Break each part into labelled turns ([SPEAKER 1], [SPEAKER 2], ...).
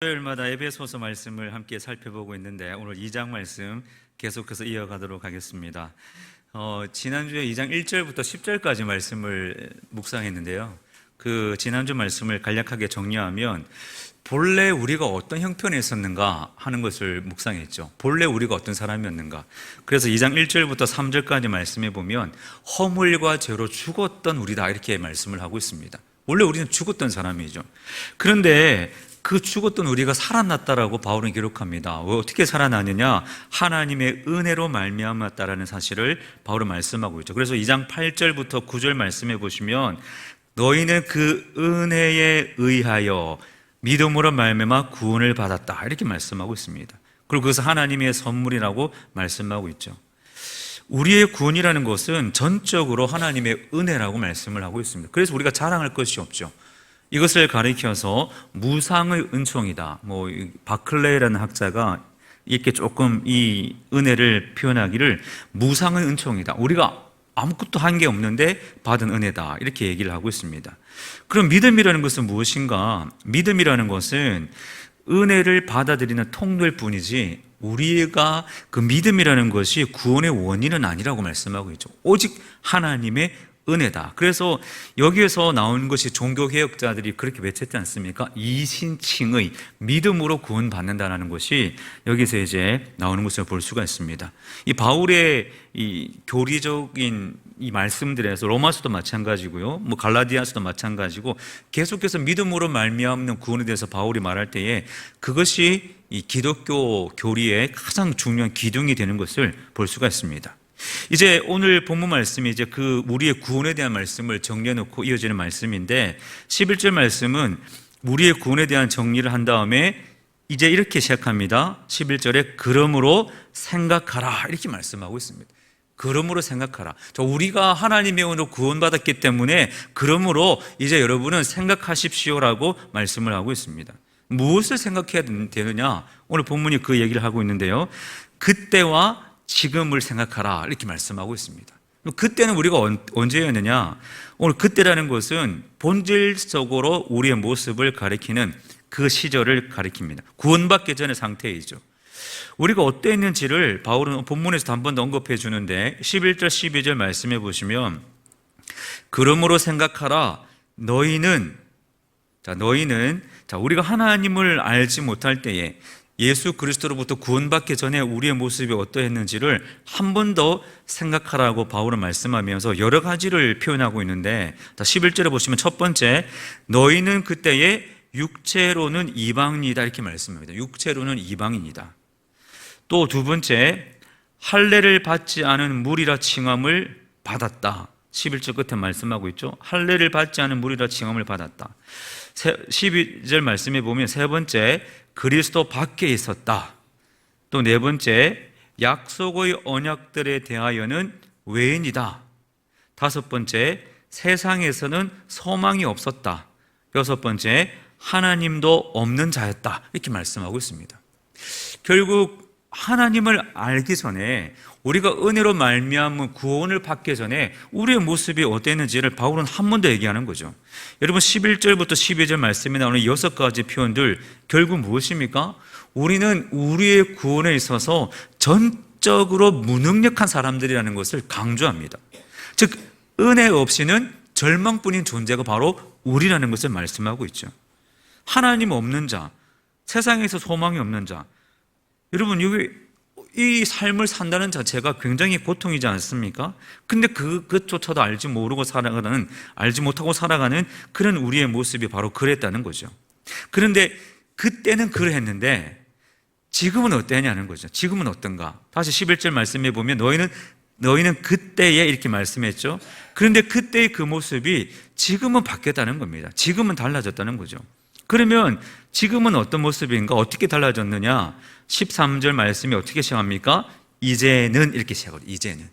[SPEAKER 1] 토요일마다 에베소서 말씀을 함께 살펴보고 있는데 오늘 2장 말씀 계속해서 이어가도록 하겠습니다. 지난주에 2장 1절부터 10절까지 말씀을 묵상했는데요. 그 지난주 말씀을 간략하게 정리하면 본래 우리가 어떤 형편에 있었는가 하는 것을 묵상했죠. 본래 우리가 어떤 사람이었는가. 그래서 2장 1절부터 3절까지 말씀해 보면 허물과 죄로 죽었던 우리다 이렇게 말씀을 하고 있습니다. 원래 우리는 죽었던 사람이죠. 그런데 그 죽었던 우리가 살아났다라고 바울은 기록합니다. 어떻게 살아나느냐? 하나님의 은혜로 말미암았다라는 사실을 바울은 말씀하고 있죠. 그래서 2장 8절부터 9절 말씀해 보시면 너희는 그 은혜에 의하여 믿음으로 말미암아 구원을 받았다 이렇게 말씀하고 있습니다. 그리고 그것은 하나님의 선물이라고 말씀하고 있죠. 우리의 구원이라는 것은 전적으로 하나님의 은혜라고 말씀을 하고 있습니다. 그래서 우리가 자랑할 것이 없죠. 이것을 가리켜서 무상의 은총이다. 바클레이라는 학자가 이렇게 조금 이 은혜를 표현하기를 무상의 은총이다. 우리가 아무것도 한 게 없는데 받은 은혜다. 이렇게 얘기를 하고 있습니다. 그럼 믿음이라는 것은 무엇인가? 믿음이라는 것은 은혜를 받아들이는 통로일 뿐이지 우리가 그 믿음이라는 것이 구원의 원인은 아니라고 말씀하고 있죠. 오직 하나님의 은혜다. 그래서 여기에서 나오는 것이 종교개혁자들이 그렇게 외쳤지 않습니까? 이신칭의 믿음으로 구원받는다는 것이 여기서 이제 나오는 것을 볼 수가 있습니다. 이 바울의 이 교리적인 이 말씀들에서 로마서도 마찬가지고요, 갈라디아서도 마찬가지고 계속해서 믿음으로 말미암는 구원에 대해서 바울이 말할 때에 그것이 이 기독교 교리의 가장 중요한 기둥이 되는 것을 볼 수가 있습니다. 이제 오늘 본문 말씀이 이제 그 우리의 구원에 대한 말씀을 정리해 놓고 이어지는 말씀인데 11절 말씀은 우리의 구원에 대한 정리를 한 다음에 이제 이렇게 시작합니다. 11절에 그러므로 생각하라 이렇게 말씀하고 있습니다. 그러므로 생각하라. 우리가 하나님의 은혜로 구원받았기 때문에 그러므로 이제 여러분은 생각하십시오라고 말씀을 하고 있습니다. 무엇을 생각해야 되느냐? 오늘 본문이 그 얘기를 하고 있는데요. 그때와 지금을 생각하라 이렇게 말씀하고 있습니다. 그때는 우리가 언제였느냐? 오늘 그때라는 것은 본질적으로 우리의 모습을 가리키는 그 시절을 가리킵니다. 구원받기 전의 상태이죠. 우리가 어땠는지를 바울은 본문에서도 한 번 더 언급해 주는데 11절 12절 말씀해 보시면 그러므로 생각하라 너희는 우리가 하나님을 알지 못할 때에 예수 그리스도로부터 구원받기 전에 우리의 모습이 어떠했는지를 한 번 더 생각하라고 바울은 말씀하면서 여러 가지를 표현하고 있는데 11절에 보시면 첫 번째 너희는 그때에 육체로는 이방인이다 이렇게 말씀합니다. 육체로는 이방인이다. 또 두 번째 할례를 받지 않은 무리라 칭함을 받았다. 11절 끝에 말씀하고 있죠. 할례를 받지 않은 무리라 칭함을 받았다. 12절 말씀해 보면 세 번째 그리스도 밖에 있었다. 또 네 번째 약속의 언약들에 대하여는 외인이다. 다섯 번째 세상에서는 소망이 없었다. 여섯 번째 하나님도 없는 자였다. 이렇게 말씀하고 있습니다. 결국 하나님을 알기 전에 우리가 은혜로 말미암은 구원을 받기 전에 우리의 모습이 어땠는지를 바울은 한 번 더 얘기하는 거죠. 여러분 11절부터 12절 말씀에 나오는 6가지 표현들 결국 무엇입니까? 우리는 우리의 구원에 있어서 전적으로 무능력한 사람들이라는 것을 강조합니다. 즉 은혜 없이는 절망뿐인 존재가 바로 우리라는 것을 말씀하고 있죠. 하나님 없는 자, 세상에서 소망이 없는 자. 여러분 이 삶을 산다는 자체가 굉장히 고통이지 않습니까? 근데 그것조차도 알지 못하고 살아가는 그런 우리의 모습이 바로 그랬다는 거죠. 그런데 그때는 그랬는데 지금은 어떠냐는 거죠. 지금은 어떤가? 다시 11절 말씀해 보면 너희는 그때에 이렇게 말씀했죠. 그런데 그때의 그 모습이 지금은 바뀌었다는 겁니다. 지금은 달라졌다는 거죠. 그러면 지금은 어떤 모습인가? 어떻게 달라졌느냐? 13절 말씀이 어떻게 시작합니까? 이제는 이렇게 시작합니다. 이제는.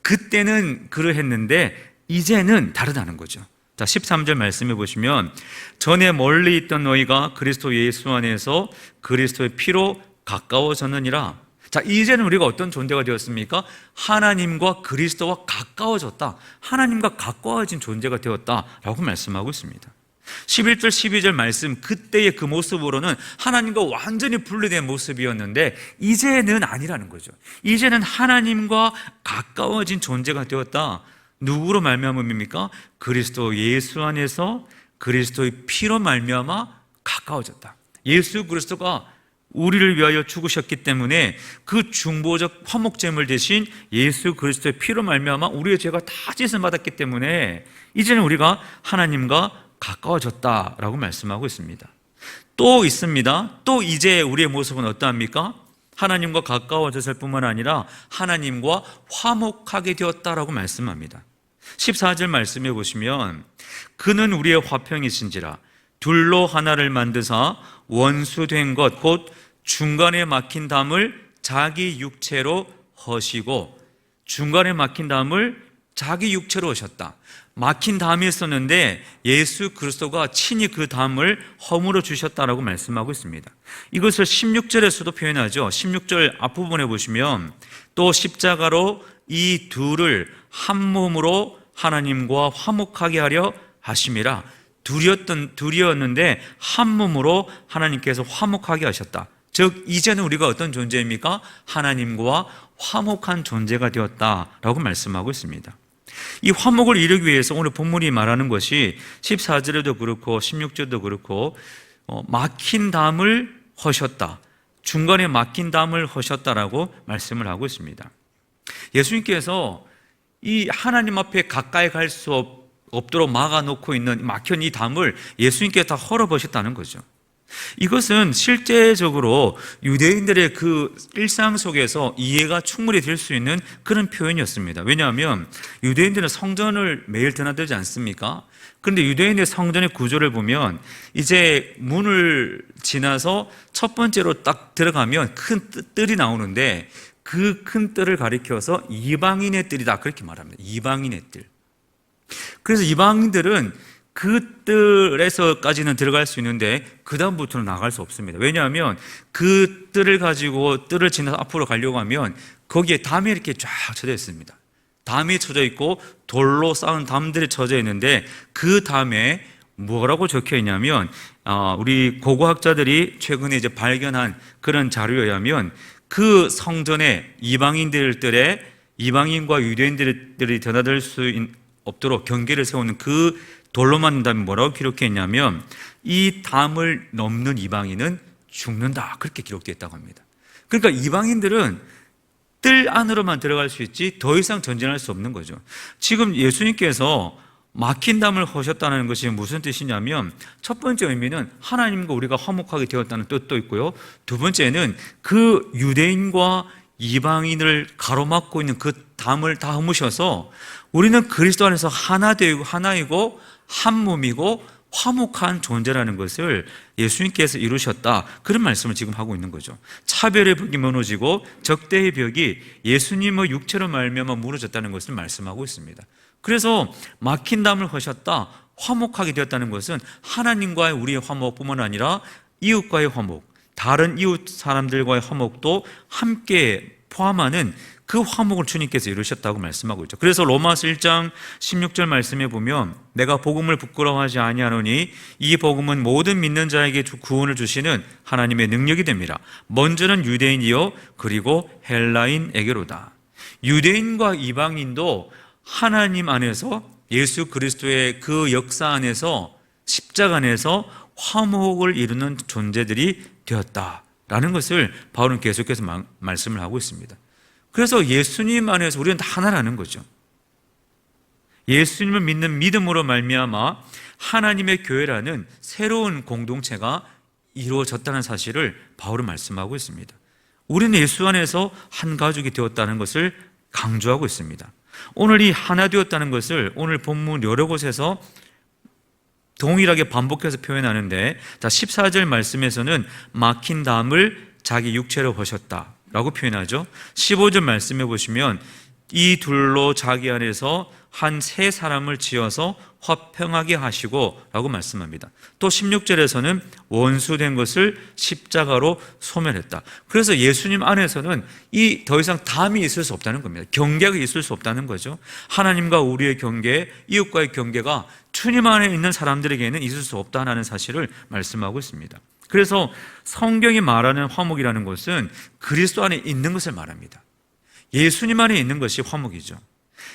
[SPEAKER 1] 그때는 그러했는데 이제는 다르다는 거죠. 자, 13절 말씀해 보시면 전에 멀리 있던 너희가 그리스도 예수 안에서 그리스도의 피로 가까워졌느니라. 자, 이제는 우리가 어떤 존재가 되었습니까? 하나님과 그리스도와 가까워졌다. 하나님과 가까워진 존재가 되었다라고 말씀하고 있습니다. 11절 12절 말씀, 그때의 그 모습으로는 하나님과 완전히 분리된 모습이었는데 이제는 아니라는 거죠. 이제는 하나님과 가까워진 존재가 되었다. 누구로 말미암음입니까? 그리스도 예수 안에서 그리스도의 피로 말미암아 가까워졌다. 예수 그리스도가 우리를 위하여 죽으셨기 때문에 그 중보적 화목제물 대신 예수 그리스도의 피로 말미암아 우리의 죄가 다 씻음 받았기 때문에 이제는 우리가 하나님과 가까워졌다라고 말씀하고 있습니다. 또 있습니다. 또 이제 우리의 모습은 어떠합니까? 하나님과 가까워졌을 뿐만 아니라 하나님과 화목하게 되었다라고 말씀합니다. 14절 말씀해 보시면 그는 우리의 화평이신지라 둘로 하나를 만드사 원수된 것 곧 중간에 막힌 담을 자기 육체로 허시고, 중간에 막힌 담을 자기 육체로 하셨다. 막힌 담이 있었는데 예수 그리스도가 친히 그 담을 허물어 주셨다라고 말씀하고 있습니다. 이것을 16절에서도 표현하죠. 16절 앞부분에 보시면 또 십자가로 이 둘을 한 몸으로 하나님과 화목하게 하려 하심이라. 둘이었는데 한 몸으로 하나님께서 화목하게 하셨다. 즉 이제는 우리가 어떤 존재입니까? 하나님과 화목한 존재가 되었다라고 말씀하고 있습니다. 이 화목을 이루기 위해서 오늘 본문이 말하는 것이 14절에도 그렇고 16절도 그렇고 막힌 담을 허셨다, 중간에 막힌 담을 허셨다라고 말씀을 하고 있습니다. 예수님께서 이 하나님 앞에 가까이 갈 수 없도록 막아놓고 있는 막힌 이 담을 예수님께서 다 헐어버셨다는 거죠. 이것은 실제적으로 유대인들의 그 일상 속에서 이해가 충분히 될 수 있는 그런 표현이었습니다. 왜냐하면 유대인들은 성전을 매일 드나들지 않습니까? 그런데 유대인의 성전의 구조를 보면 이제 문을 지나서 첫 번째로 딱 들어가면 큰 뜰이 나오는데 그 큰 뜰을 가리켜서 이방인의 뜰이다 그렇게 말합니다. 이방인의 뜰. 그래서 이방인들은 그 뜰에서까지는 들어갈 수 있는데 그 다음부터는 나갈 수 없습니다. 왜냐하면 그 뜰을 가지고 뜰을 지나서 앞으로 가려고 하면 거기에 담이 이렇게 쫙 쳐져 있습니다. 담이 쳐져 있고 돌로 쌓은 담들이 쳐져 있는데 그 담에 뭐라고 적혀 있냐면 우리 고고학자들이 최근에 이제 발견한 그런 자료에 의하면 그 성전에 이방인과 유대인들이 드나들 수 없도록 경계를 세우는 그 돌로 만든 담이 뭐라고 기록해 있냐면 이 담을 넘는 이방인은 죽는다 그렇게 기록되어 있다고 합니다. 그러니까 이방인들은 뜰 안으로만 들어갈 수 있지 더 이상 전진할 수 없는 거죠. 지금 예수님께서 막힌 담을 허셨다는 것이 무슨 뜻이냐면 첫 번째 의미는 하나님과 우리가 화목하게 되었다는 뜻도 있고요, 두 번째는 그 유대인과 이방인을 가로막고 있는 그 담을 다 허무셔서 우리는 그리스도 안에서 하나이고 한 몸이고 화목한 존재라는 것을 예수님께서 이루셨다, 그런 말씀을 지금 하고 있는 거죠. 차별의 벽이 무너지고 적대의 벽이 예수님의 육체로 말미암아 무너졌다는 것을 말씀하고 있습니다. 그래서 막힌 담을 허셨다, 화목하게 되었다는 것은 하나님과의 우리의 화목뿐만 아니라 이웃과의 화목, 다른 이웃 사람들과의 화목도 함께 포함하는 그 화목을 주님께서 이루셨다고 말씀하고 있죠. 그래서 로마서 1장 16절 말씀에 보면 내가 복음을 부끄러워하지 아니하노니 이 복음은 모든 믿는 자에게 구원을 주시는 하나님의 능력이 됩니다. 먼저는 유대인이요 그리고 헬라인에게로다. 유대인과 이방인도 하나님 안에서 예수 그리스도의 그 역사 안에서 십자가 안에서 화목을 이루는 존재들이 되었다라는 것을 바울은 계속해서 말씀을 하고 있습니다. 그래서 예수님 안에서 우리는 다 하나라는 거죠. 예수님을 믿는 믿음으로 말미암아 하나님의 교회라는 새로운 공동체가 이루어졌다는 사실을 바울은 말씀하고 있습니다. 우리는 예수 안에서 한 가족이 되었다는 것을 강조하고 있습니다. 오늘 이 하나 되었다는 것을 오늘 본문 여러 곳에서 동일하게 반복해서 표현하는데 14절 말씀에서는 막힌 담을 자기 육체로 버셨다 라고 표현하죠. 15절 말씀해 보시면 이 둘로 자기 안에서 한 세 사람을 지어서 화평하게 하시고 라고 말씀합니다. 또 16절에서는 원수된 것을 십자가로 소멸했다. 그래서 예수님 안에서는 이 더 이상 담이 있을 수 없다는 겁니다. 경계가 있을 수 없다는 거죠. 하나님과 우리의 경계, 이웃과의 경계가 주님 안에 있는 사람들에게는 있을 수 없다는 사실을 말씀하고 있습니다. 그래서 성경이 말하는 화목이라는 것은 그리스도 안에 있는 것을 말합니다. 예수님 안에 있는 것이 화목이죠.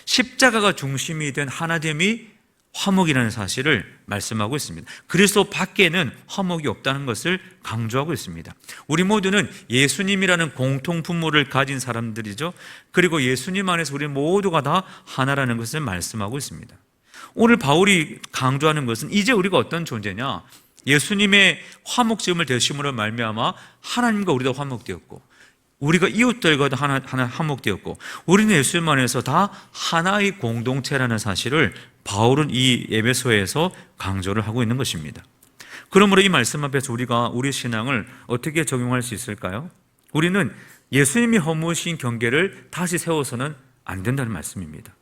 [SPEAKER 1] 십자가가 중심이 된 하나됨이 화목이라는 사실을 말씀하고 있습니다. 그리스도 밖에는 화목이 없다는 것을 강조하고 있습니다. 우리 모두는 예수님이라는 공통 분모를 가진 사람들이죠. 그리고 예수님 안에서 우리 모두가 다 하나라는 것을 말씀하고 있습니다. 오늘 바울이 강조하는 것은 이제 우리가 어떤 존재냐? 예수님의 화목제물 되심으로 말미암아 하나님과 우리도 화목되었고, 우리가 이웃들과도 하나 화목되었고, 우리는 예수님 안에서 다 하나의 공동체라는 사실을 바울은 이 에베소에서 강조를 하고 있는 것입니다. 그러므로 이 말씀 앞에서 우리가 우리 신앙을 어떻게 적용할 수 있을까요? 우리는 예수님이 허무신 경계를 다시 세워서는 안 된다는 말씀입니다.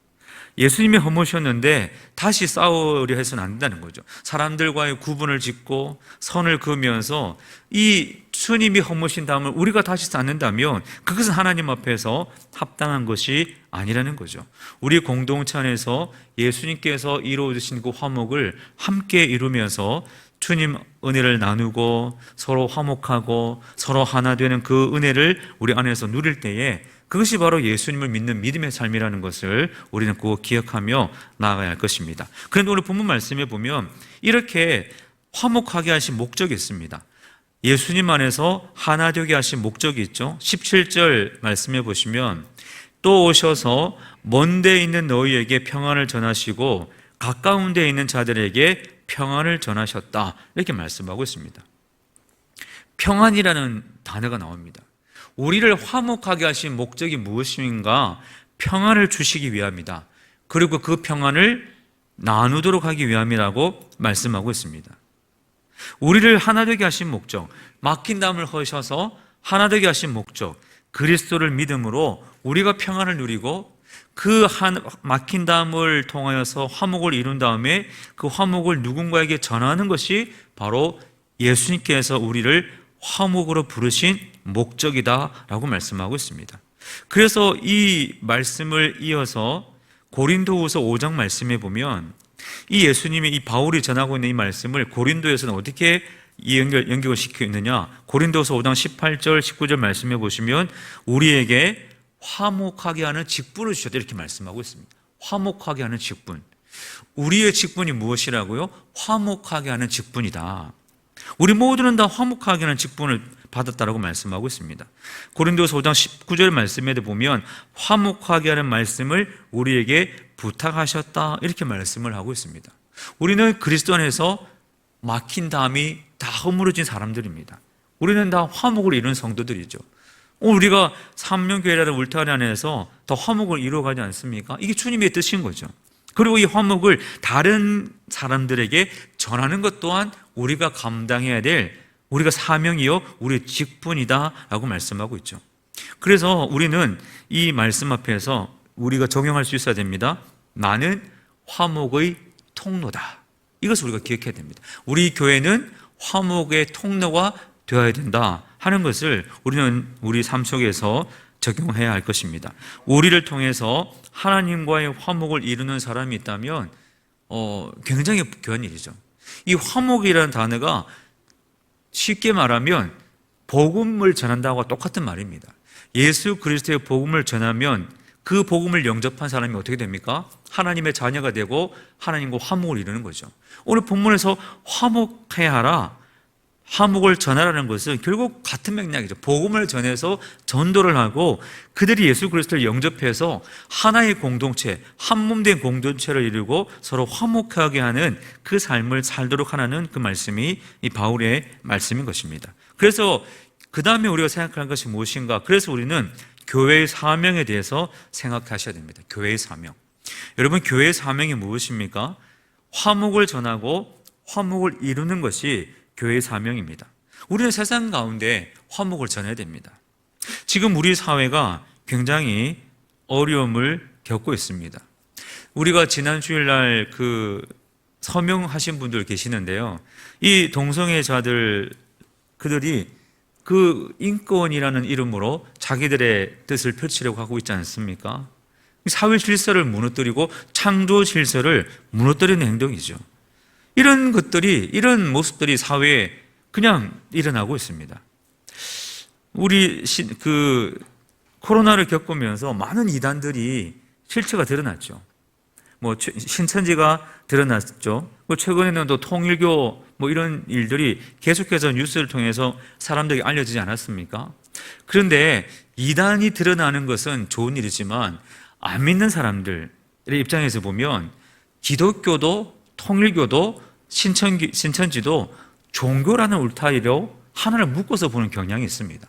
[SPEAKER 1] 예수님이 허무셨는데 다시 싸우려 해서는 안 된다는 거죠. 사람들과의 구분을 짓고 선을 그으면서 이 주님이 허무신 다음을 우리가 다시 쌓는다면 그것은 하나님 앞에서 합당한 것이 아니라는 거죠. 우리 공동체 안에서 예수님께서 이루어주신 그 화목을 함께 이루면서 주님 은혜를 나누고 서로 화목하고 서로 하나 되는 그 은혜를 우리 안에서 누릴 때에 그것이 바로 예수님을 믿는 믿음의 삶이라는 것을 우리는 꼭 기억하며 나아가야 할 것입니다. 그런데 오늘 본문 말씀에 보면 이렇게 화목하게 하신 목적이 있습니다. 예수님 안에서 하나 되게 하신 목적이 있죠. 17절 말씀해 보시면 또 오셔서 먼 데 있는 너희에게 평안을 전하시고 가까운 데 있는 자들에게 평안을 전하셨다, 이렇게 말씀하고 있습니다. 평안이라는 단어가 나옵니다. 우리를 화목하게 하신 목적이 무엇인가? 평안을 주시기 위함이다. 그리고 그 평안을 나누도록 하기 위함이라고 말씀하고 있습니다. 우리를 하나 되게 하신 목적, 막힌 담을 허셔서 하나 되게 하신 목적, 그리스도를 믿음으로 우리가 평안을 누리고 그 막힌 담을 통하여서 화목을 이룬 다음에 그 화목을 누군가에게 전하는 것이 바로 예수님께서 우리를 화목으로 부르신 목적이다라고 말씀하고 있습니다. 그래서 이 말씀을 이어서 고린도후서 5장 말씀에 보면 이 예수님이 이 바울이 전하고 있는 이 말씀을 고린도에서는 어떻게 연결을 시키고 있느냐? 고린도서 5장 18절 19절 말씀해 보시면 우리에게 화목하게 하는 직분을 주셨다, 이렇게 말씀하고 있습니다. 화목하게 하는 직분. 우리의 직분이 무엇이라고요? 화목하게 하는 직분이다. 우리 모두는 다 화목하게 하는 직분을 받았다라고 말씀하고 있습니다. 고린도서 5장 19절 말씀에 보면 화목하게 하는 말씀을 우리에게 부탁하셨다, 이렇게 말씀을 하고 있습니다. 우리는 그리스도 안에서 막힌 담이 다 허물어진 사람들입니다. 우리는 다 화목을 이룬 성도들이죠. 우리가 삼명교회라는 울타리 안에서 더 화목을 이루어가지 않습니까? 이게 주님의 뜻인 거죠. 그리고 이 화목을 다른 사람들에게 전하는 것 또한 우리가 감당해야 될 우리가 사명이요 우리의 직분이다 라고 말씀하고 있죠. 그래서 우리는 이 말씀 앞에서 우리가 적용할 수 있어야 됩니다. 나는 화목의 통로다. 이것을 우리가 기억해야 됩니다. 우리 교회는 화목의 통로가 되어야 된다 하는 것을 우리는 우리 삶 속에서 적용해야 할 것입니다. 우리를 통해서 하나님과의 화목을 이루는 사람이 있다면 굉장히 귀한 일이죠. 이 화목이라는 단어가 쉽게 말하면 복음을 전한다고 똑같은 말입니다. 예수 그리스도의 복음을 전하면 그 복음을 영접한 사람이 어떻게 됩니까? 하나님의 자녀가 되고 하나님과 화목을 이루는 거죠. 오늘 본문에서 화목해야 하라, 화목을 전하라는 것은 결국 같은 맥락이죠. 복음을 전해서 전도를 하고 그들이 예수 그리스도를 영접해서 하나의 공동체, 한몸된 공동체를 이루고 서로 화목하게 하는 그 삶을 살도록 하라는 그 말씀이 이 바울의 말씀인 것입니다. 그래서 그 다음에 우리가 생각할 것이 무엇인가? 그래서 우리는 교회의 사명에 대해서 생각하셔야 됩니다. 교회의 사명. 여러분, 교회의 사명이 무엇입니까? 화목을 전하고 화목을 이루는 것이 교회의 사명입니다. 우리는 세상 가운데 화목을 전해야 됩니다. 지금 우리 사회가 굉장히 어려움을 겪고 있습니다. 우리가 지난 주일날 서명하신 분들 계시는데요. 이 동성애자들 그들이 그 인권이라는 이름으로 자기들의 뜻을 펼치려고 하고 있지 않습니까? 사회 질서를 무너뜨리고 창조 질서를 무너뜨리는 행동이죠. 이런 것들이, 이런 모습들이 사회에 그냥 일어나고 있습니다. 우리 코로나를 겪으면서 많은 이단들이 실체가 드러났죠. 신천지가 드러났죠. 최근에는 또 통일교 이런 일들이 계속해서 뉴스를 통해서 사람들에게 알려지지 않았습니까? 그런데 이단이 드러나는 것은 좋은 일이지만 안 믿는 사람들의 입장에서 보면 기독교도 통일교도 신천지도 종교라는 울타리로 하나를 묶어서 보는 경향이 있습니다.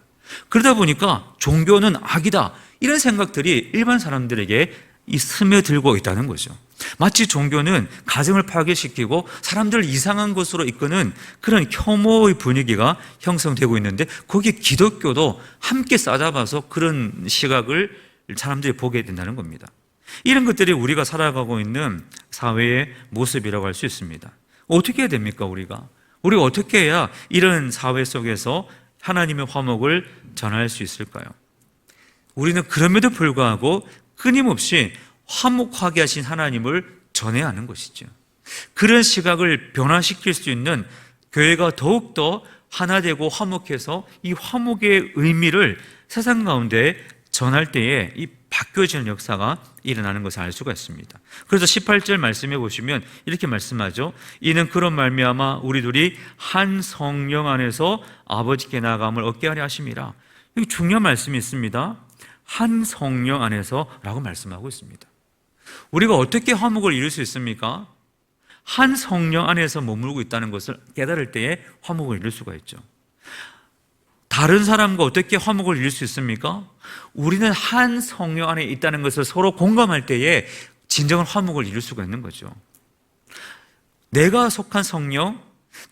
[SPEAKER 1] 그러다 보니까 종교는 악이다, 이런 생각들이 일반 사람들에게 스며들고 있다는 거죠. 마치 종교는 가정을 파괴시키고 사람들을 이상한 곳으로 이끄는 그런 혐오의 분위기가 형성되고 있는데, 거기에 기독교도 함께 싸잡아서 그런 시각을 사람들이 보게 된다는 겁니다. 이런 것들이 우리가 살아가고 있는 사회의 모습이라고 할 수 있습니다. 어떻게 해야 됩니까? 우리가 어떻게 해야 이런 사회 속에서 하나님의 화목을 전할 수 있을까요? 우리는 그럼에도 불구하고 끊임없이 화목하게 하신 하나님을 전해야 하는 것이죠. 그런 시각을 변화시킬 수 있는 교회가 더욱더 하나 되고 화목해서 이 화목의 의미를 세상 가운데 전할 때에 이 바뀌어지는 역사가 일어나는 것을 알 수가 있습니다. 그래서 18절 말씀해 보시면 이렇게 말씀하죠. 이는 그런 말미암아 우리 둘이 한 성령 안에서 아버지께 나아감을 얻게 하려 하심이라. 여기 중요한 말씀이 있습니다. 한 성령 안에서 라고 말씀하고 있습니다. 우리가 어떻게 화목을 이룰 수 있습니까? 한 성령 안에서 머물고 있다는 것을 깨달을 때에 화목을 이룰 수가 있죠. 다른 사람과 어떻게 화목을 이룰 수 있습니까? 우리는 한 성령 안에 있다는 것을 서로 공감할 때에 진정한 화목을 이룰 수가 있는 거죠. 내가 속한 성령,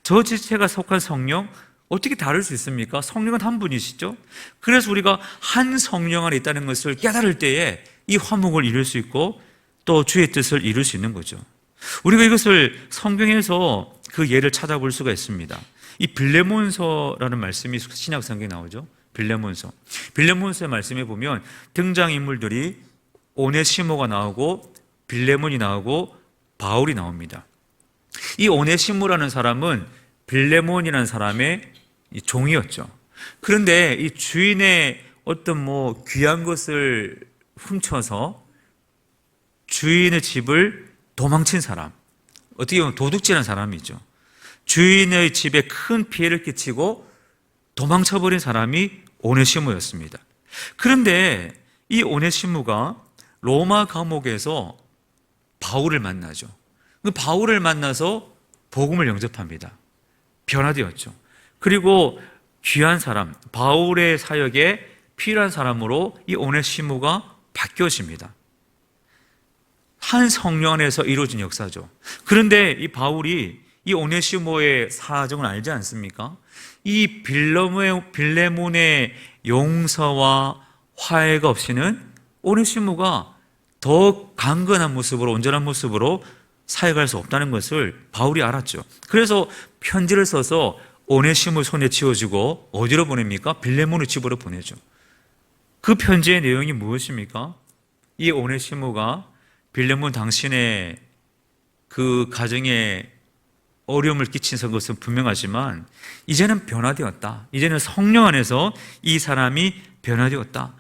[SPEAKER 1] 저 지체가 속한 성령, 어떻게 다를 수 있습니까? 성령은 한 분이시죠. 그래서 우리가 한 성령 안에 있다는 것을 깨달을 때에 이 화목을 이룰 수 있고 또 주의 뜻을 이룰 수 있는 거죠. 우리가 이것을 성경에서 그 예를 찾아볼 수가 있습니다. 이 빌레몬서라는 말씀이 신약 성경에 나오죠. 빌레몬서의 말씀에 보면 등장인물들이 오네시모가 나오고 빌레몬이 나오고 바울이 나옵니다. 이 오네시모라는 사람은 빌레몬이라는 사람의 종이었죠. 그런데 이 주인의 어떤 귀한 것을 훔쳐서 주인의 집을 도망친 사람, 어떻게 보면 도둑질한 사람이죠. 주인의 집에 큰 피해를 끼치고 도망쳐버린 사람이 오네시모였습니다. 그런데 이 오네시모가 로마 감옥에서 바울을 만나죠. 바울을 만나서 복음을 영접합니다. 변화되었죠. 그리고 귀한 사람, 바울의 사역에 필요한 사람으로 이 오네시모가 바뀌어집니다. 한 성령 안에서 이루어진 역사죠. 그런데 이 바울이 이 오네시모의 사정을 알지 않습니까? 이 빌레몬의 용서와 화해가 없이는 오네시모가 더 강건한 모습으로, 온전한 모습으로 사역할 수 없다는 것을 바울이 알았죠. 그래서 편지를 써서 오네시모 손에 쥐어주고 어디로 보냅니까? 빌레몬의 집으로 보내죠. 그 편지의 내용이 무엇입니까? 이 오네시모가 빌레몬 당신의 그 가정에 어려움을 끼친 것은 분명하지만 이제는 변화되었다. 이제는 성령 안에서 이 사람이 변화되었다.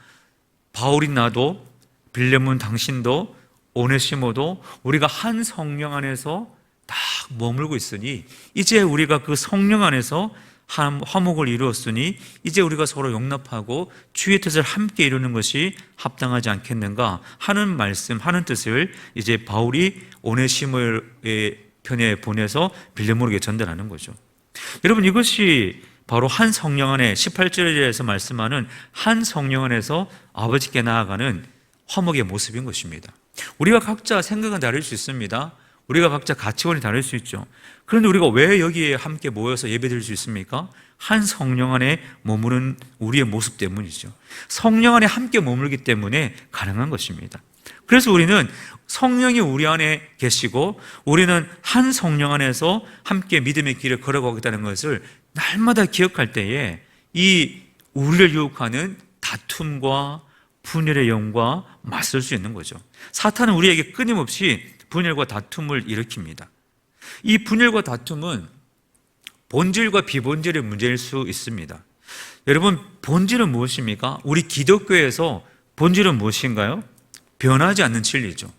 [SPEAKER 1] 바울이 나도 빌레몬 당신도 오네시모도 우리가 한 성령 안에서 다 머물고 있으니 이제 우리가 그 성령 안에서 화목을 이루었으니 이제 우리가 서로 용납하고 주의 뜻을 함께 이루는 것이 합당하지 않겠는가 하는 말씀, 하는 뜻을 이제 바울이 오네시모의 편에 보내서 빌레몬에게 전달하는 거죠. 여러분, 이것이 바로 한 성령 안에 18절에서 말씀하는 한 성령 안에서 아버지께 나아가는 화목의 모습인 것입니다. 우리가 각자 생각은 다를 수 있습니다. 우리가 각자 가치관이 다를 수 있죠. 그런데 우리가 왜 여기에 함께 모여서 예배드릴 수 있습니까? 한 성령 안에 머무는 우리의 모습 때문이죠. 성령 안에 함께 머물기 때문에 가능한 것입니다. 그래서 우리는 성령이 우리 안에 계시고 우리는 한 성령 안에서 함께 믿음의 길을 걸어가겠다는 것을 날마다 기억할 때에 이 우리를 유혹하는 다툼과 분열의 영과 맞설 수 있는 거죠. 사탄은 우리에게 끊임없이 분열과 다툼을 일으킵니다. 이 분열과 다툼은 본질과 비본질의 문제일 수 있습니다. 여러분, 본질은 무엇입니까? 우리 기독교에서 본질은 무엇인가요? 변하지 않는 진리죠.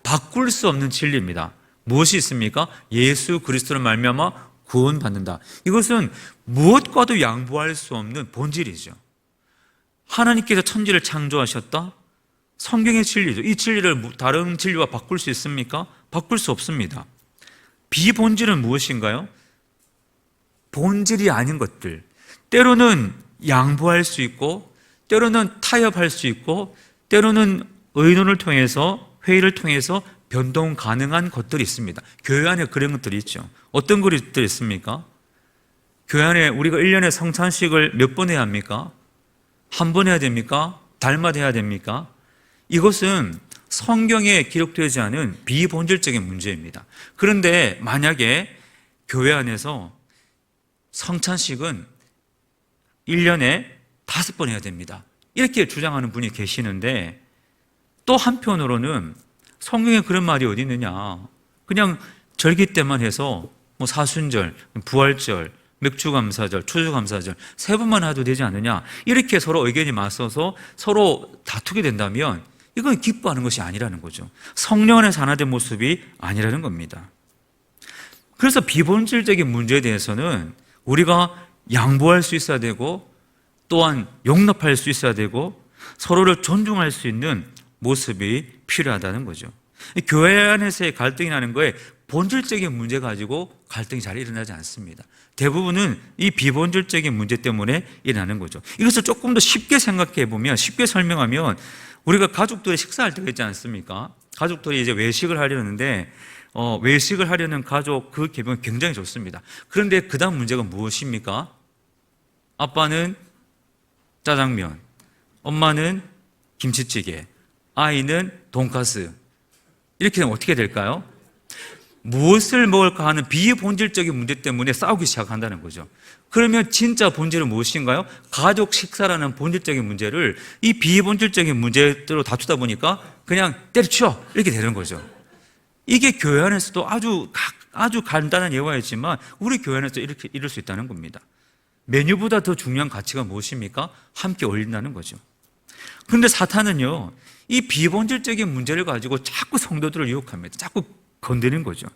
[SPEAKER 1] 바꿀 수 없는 진리입니다. 무엇이 있습니까? 예수 그리스도를 말미암아 구원받는다. 이것은 무엇과도 양보할 수 없는 본질이죠. 하나님께서 천지를 창조하셨다? 성경의 진리죠. 이 진리를 다른 진리와 바꿀 수 있습니까? 바꿀 수 없습니다. 비본질은 무엇인가요? 본질이 아닌 것들, 때로는 양보할 수 있고 때로는 타협할 수 있고 때로는 의논을 통해서, 회의를 통해서 변동 가능한 것들이 있습니다. 교회 안에 그런 것들이 있죠. 어떤 것들이 있습니까? 교회 안에 우리가 1년에 성찬식을 몇 번 해야 합니까? 한 번 해야 됩니까? 달마다 해야 됩니까? 이것은 성경에 기록되지 않은 비본질적인 문제입니다. 그런데 만약에 교회 안에서 성찬식은 1년에 5번 해야 됩니다, 이렇게 주장하는 분이 계시는데, 또 한편으로는 성경에 그런 말이 어디 있느냐, 그냥 절기 때만 해서 뭐 사순절, 부활절, 맥주감사절, 추수감사절 3번만 해도 되지 않느냐, 이렇게 서로 의견이 맞서서 서로 다투게 된다면 이건 기뻐하는 것이 아니라는 거죠. 성령 안에서 하나 된 모습이 아니라는 겁니다. 그래서 비본질적인 문제에 대해서는 우리가 양보할 수 있어야 되고 또한 용납할 수 있어야 되고 서로를 존중할 수 있는 모습이 필요하다는 거죠. 교회 안에서의 갈등이 나는 거에 본질적인 문제 가지고 갈등이 잘 일어나지 않습니다. 대부분은 이 비본질적인 문제 때문에 일어나는 거죠. 이것을 조금 더 쉽게 생각해 보면, 쉽게 설명하면, 우리가 가족들이 식사할 때가 있지 않습니까? 가족들이 이제 외식을 하려는데 외식을 하려는 가족 그 계획은 굉장히 좋습니다. 그런데 그 다음 문제가 무엇입니까? 아빠는 짜장면, 엄마는 김치찌개, 아이는 돈가스. 이렇게 되면 어떻게 될까요? 무엇을 먹을까 하는 비본질적인 문제 때문에 싸우기 시작한다는 거죠. 그러면 진짜 본질은 무엇인가요? 가족 식사라는 본질적인 문제를 이 비본질적인 문제로 다투다 보니까 그냥 때려쳐, 이렇게 되는 거죠. 이게 교회 안에서도 아주 간단한 예화였지만 우리 교회 안에서 이렇게 이룰 수 있다는 겁니다. 메뉴보다 더 중요한 가치가 무엇입니까? 함께 어울린다는 거죠. 그런데 사탄은요, 이 비본질적인 문제를 가지고 자꾸 성도들을 유혹합니다. 자꾸 건드리는 거죠.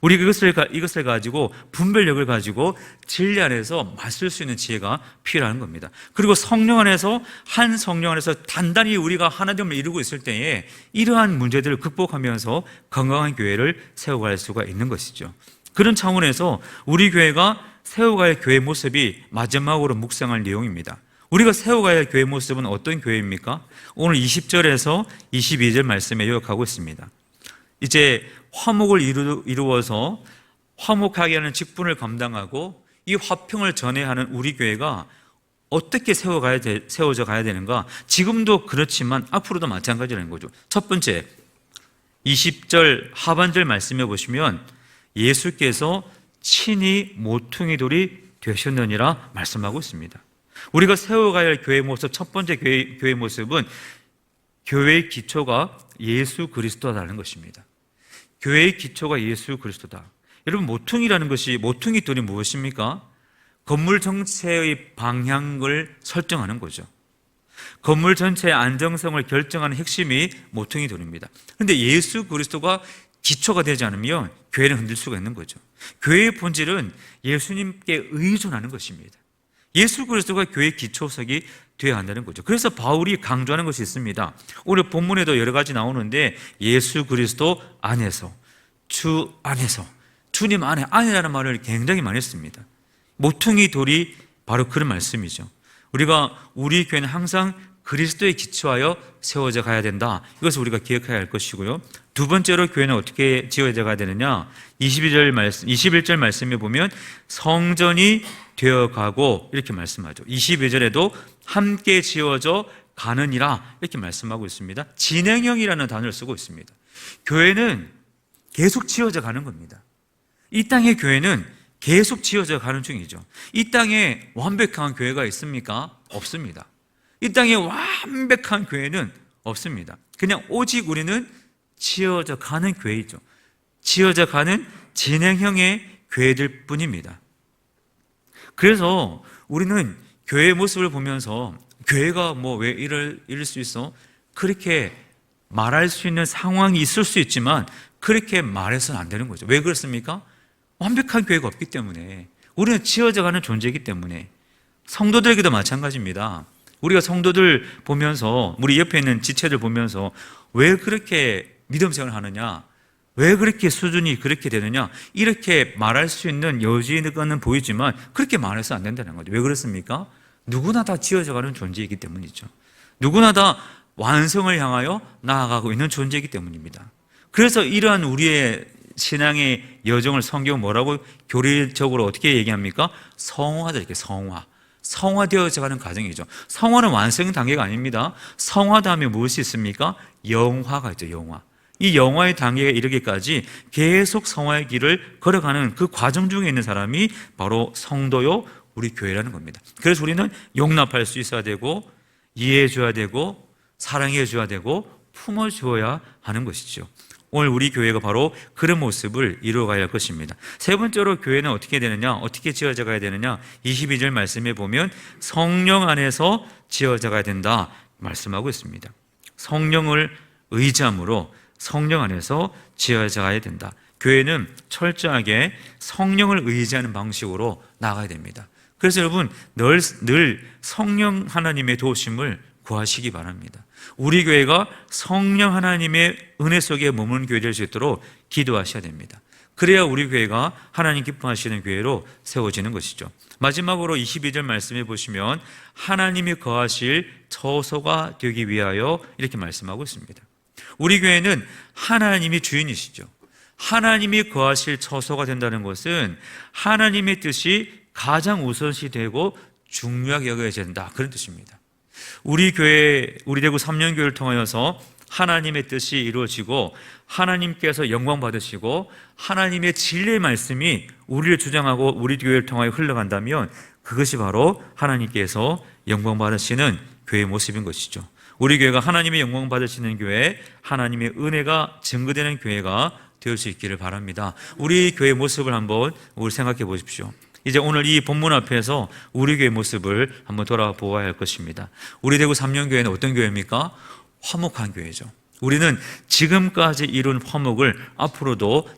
[SPEAKER 1] 우리가 이것을 가지고 분별력을 가지고 진리 안에서 맞설 수 있는 지혜가 필요한 겁니다. 그리고 성령 안에서, 한 성령 안에서 단단히 우리가 하나됨을 이루고 있을 때에 이러한 문제들을 극복하면서 건강한 교회를 세워갈 수가 있는 것이죠. 그런 차원에서 우리 교회가 세워갈 교회 모습이 마지막으로 묵상할 내용입니다. 우리가 세워가야 할 교회 모습은 어떤 교회입니까? 오늘 20절에서 22절 말씀에 요약하고 있습니다. 이제 화목을 이루어서 화목하게 하는 직분을 감당하고 이 화평을 전해야 하는 우리 교회가 어떻게 세워져 가야 되는가? 지금도 그렇지만 앞으로도 마찬가지라는 거죠. 첫 번째, 20절 하반절 말씀해 보시면 예수께서 친히 모퉁이 돌이 되셨느니라 말씀하고 있습니다. 우리가 세워가야 할 교회의 모습, 첫 번째 교회의 모습은 교회의 기초가 예수 그리스도라는 것입니다. 교회의 기초가 예수 그리스도다. 여러분, 모퉁이 돌이 무엇입니까? 건물 전체의 방향을 설정하는 거죠. 건물 전체의 안정성을 결정하는 핵심이 모퉁이 돌입니다. 그런데 예수 그리스도가 기초가 되지 않으면 교회는 흔들 수가 있는 거죠. 교회의 본질은 예수님께 의존하는 것입니다. 예수 그리스도가 교회의 기초석이 되어야 한다는 거죠. 그래서 바울이 강조하는 것이 있습니다. 오늘 본문에도 여러 가지 나오는데 예수 그리스도 안에서, 주 안에서, 주님 안에라는 말을 굉장히 많이 했습니다. 모퉁이 돌이 바로 그런 말씀이죠. 우리 교회는 항상 그리스도에 기초하여 세워져 가야 된다. 이것을 우리가 기억해야 할 것이고요. 두 번째로 교회는 어떻게 지어져 가야 되느냐? 21절 말씀에 보면 성전이 되어가고 이렇게 말씀하죠. 22절에도 함께 지어져 가느니라 이렇게 말씀하고 있습니다. 진행형이라는 단어를 쓰고 있습니다. 교회는 계속 지어져 가는 겁니다. 이 땅의 교회는 계속 지어져 가는 중이죠. 이 땅에 완벽한 교회가 있습니까? 없습니다. 이 땅에 완벽한 교회는 없습니다. 그냥 오직 우리는 지어져 가는 교회이죠. 지어져 가는 진행형의 교회들 뿐입니다. 그래서 우리는 교회의 모습을 보면서 교회가 뭐 왜 이럴 수 있어? 그렇게 말할 수 있는 상황이 있을 수 있지만 그렇게 말해서는 안 되는 거죠. 왜 그렇습니까? 완벽한 교회가 없기 때문에, 우리는 지어져 가는 존재이기 때문에. 성도들에게도 마찬가지입니다. 우리가 성도들 보면서, 우리 옆에 있는 지체들 보면서 왜 그렇게 믿음 생활을 하느냐, 왜 그렇게 수준이 그렇게 되느냐, 이렇게 말할 수 있는 여지는 보이지만 그렇게 말해서 안 된다는 거죠. 왜 그렇습니까? 누구나 다 지어져 가는 존재이기 때문이죠. 누구나 다 완성을 향하여 나아가고 있는 존재이기 때문입니다. 그래서 이러한 우리의 신앙의 여정을 성경은 뭐라고 교리적으로 어떻게 얘기합니까? 성화다, 이렇게 성화되어져 가는 과정이죠. 성화는 완성 단계가 아닙니다. 성화 다음에 무엇이 있습니까? 영화가 있죠. 영화. 이 영화의 단계에 이르기까지 계속 성화의 길을 걸어가는 그 과정 중에 있는 사람이 바로 성도요, 우리 교회라는 겁니다. 그래서 우리는 용납할 수 있어야 되고, 이해해 줘야 되고, 사랑해 줘야 되고, 품어 주어야 하는 것이죠. 오늘 우리 교회가 바로 그런 모습을 이루어가야 할 것입니다. 세 번째로 교회는 어떻게 되느냐, 어떻게 지어져 가야 되느냐, 22절 말씀에 보면 성령 안에서 지어져 가야 된다 말씀하고 있습니다. 성령을 의지함으로 성령 안에서 지어져 가야 된다. 교회는 철저하게 성령을 의지하는 방식으로 나가야 됩니다. 그래서 여러분, 늘 성령 하나님의 도우심을 구하시기 바랍니다. 우리 교회가 성령 하나님의 은혜 속에 머무는 교회 될 수 있도록 기도하셔야 됩니다. 그래야 우리 교회가 하나님 기뻐하시는 교회로 세워지는 것이죠. 마지막으로 22절 말씀해 보시면 하나님이 거하실 처소가 되기 위하여 이렇게 말씀하고 있습니다. 우리 교회는 하나님이 주인이시죠. 하나님이 거하실 처소가 된다는 것은 하나님의 뜻이 가장 우선시 되고 중요하게 여겨져야 된다, 그런 뜻입니다. 우리 교회, 우리 대구 3년교회를 통하여서 하나님의 뜻이 이루어지고 하나님께서 영광 받으시고 하나님의 진리의 말씀이 우리를 주장하고 우리 교회를 통하여 흘러간다면 그것이 바로 하나님께서 영광 받으시는 교회의 모습인 것이죠. 우리 교회가 하나님의 영광 받으시는 교회, 하나님의 은혜가 증거되는 교회가 되을 수 있기를 바랍니다. 우리 교회의 모습을 한번 우리 생각해 보십시오. 이제 오늘 이 본문 앞에서 우리 교회의 모습을 한번 돌아보아야 할 것입니다. 우리 대구 3년교회는 어떤 교회입니까? 화목한 교회죠. 우리는 지금까지 이룬 화목을 앞으로도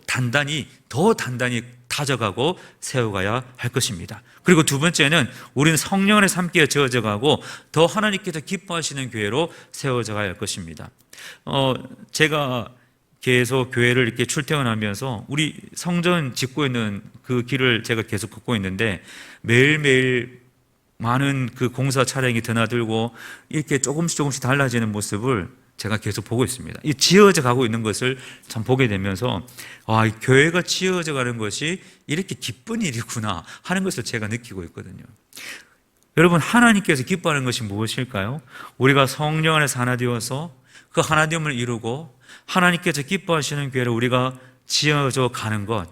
[SPEAKER 1] 더 단단히 다져가고 세워가야 할 것입니다. 그리고 두 번째는 우리는 성령 안에 함께 지어져 가고 더 하나님께서 기뻐하시는 교회로 세워져 가야 할 것입니다. 제가 계속 교회를 이렇게 출퇴근하면서 우리 성전 짓고 있는 그 길을 제가 계속 걷고 있는데 매일매일 많은 그 공사 차량이 드나들고 이렇게 조금씩 달라지는 모습을 제가 계속 보고 있습니다. 이 지어져 가고 있는 것을 참 보게 되면서 이 교회가 지어져 가는 것이 이렇게 기쁜 일이구나 하는 것을 제가 느끼고 있거든요. 여러분, 하나님께서 기뻐하는 것이 무엇일까요? 우리가 성령 안에서 하나 되어서 그 하나됨을 이루고 하나님께서 기뻐하시는 교회를 우리가 지어져 가는 것,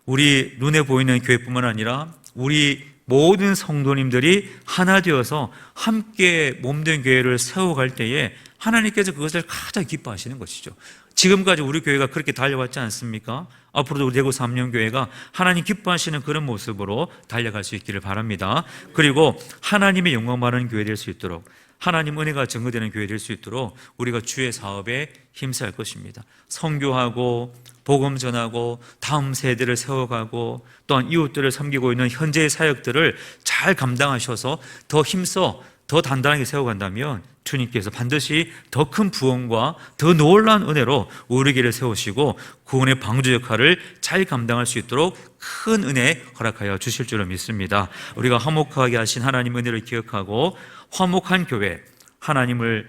[SPEAKER 1] 우리 눈에 보이는 교회뿐만 아니라 우리 모든 성도님들이 하나 되어서 함께 몸된 교회를 세워갈 때에 하나님께서 그것을 가장 기뻐하시는 것이죠. 지금까지 우리 교회가 그렇게 달려왔지 않습니까? 앞으로도 우리 대구 3년교회가 하나님 기뻐하시는 그런 모습으로 달려갈 수 있기를 바랍니다. 그리고 하나님의 영광 받는 교회 될 수 있도록, 하나님 은혜가 증거되는 교회 될 수 있도록 우리가 주의 사업에 힘써야 할 것입니다. 선교하고 복음 전하고 다음 세대를 세워가고 또한 이웃들을 섬기고 있는 현재의 사역들을 잘 감당하셔서 더 힘써 더 단단하게 세워간다면 주님께서 반드시 더 큰 부흥과 더 놀라운 은혜로 우리 길을 세우시고 구원의 방주 역할을 잘 감당할 수 있도록 큰 은혜 허락하여 주실 줄을 믿습니다. 우리가 화목하게 하신 하나님 은혜를 기억하고 화목한 교회, 하나님의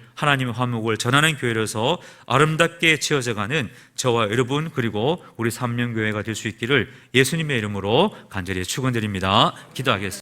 [SPEAKER 1] 화목을 전하는 교회로서 아름답게 지어져가는 저와 여러분 그리고 우리 삼명교회가 될 수 있기를 예수님의 이름으로 간절히 축원드립니다. 기도하겠습니다.